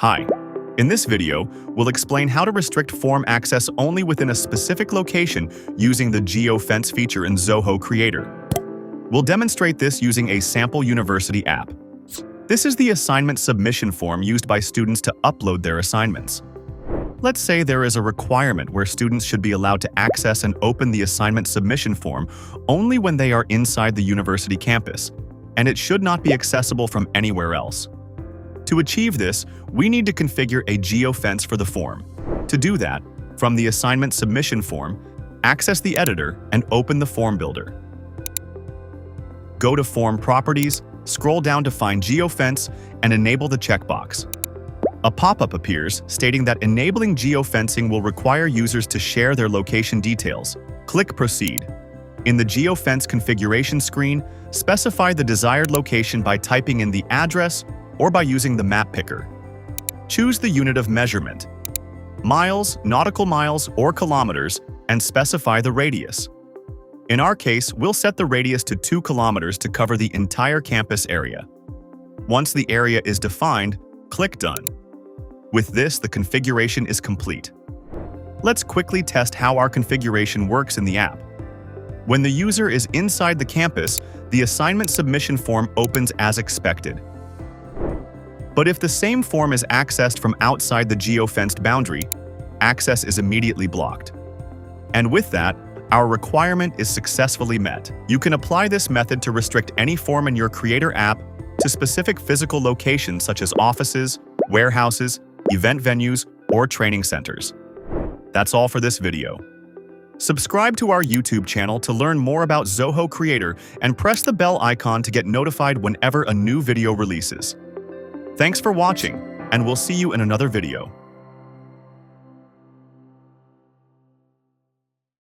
Hi. In this video, we'll explain how to restrict form access only within a specific location using the geo-fence feature in Zoho Creator. We'll demonstrate this using a sample university app. This is the assignment submission form used by students to upload their assignments. Let's say there is a requirement where students should be allowed to access and open the assignment submission form only when they are inside the university campus, and it should not be accessible from anywhere else. To achieve this, we need to configure a geo-fence for the form. To do that, from the assignment submission form, access the editor and open the form builder. Go to Form Properties, scroll down to find geo-fence, and enable the checkbox. A pop-up appears stating that enabling geo-fencing will require users to share their location details. Click Proceed. In the geo-fence configuration screen, specify the desired location by typing in the address or by using the map picker. Choose the unit of measurement, miles, nautical miles, or kilometers, and specify the radius. In our case, we'll set the radius to 2 kilometers to cover the entire campus area. Once the area is defined, click Done. With this, the configuration is complete. Let's quickly test how our configuration works in the app. When the user is inside the campus, the assignment submission form opens as expected. But if the same form is accessed from outside the geo-fenced boundary, access is immediately blocked. And with that, our requirement is successfully met. You can apply this method to restrict any form in your Creator app to specific physical locations such as offices, warehouses, event venues, or training centers. That's all for this video. Subscribe to our YouTube channel to learn more about Zoho Creator and press the bell icon to get notified whenever a new video releases. Thanks for watching, and we'll see you in another video.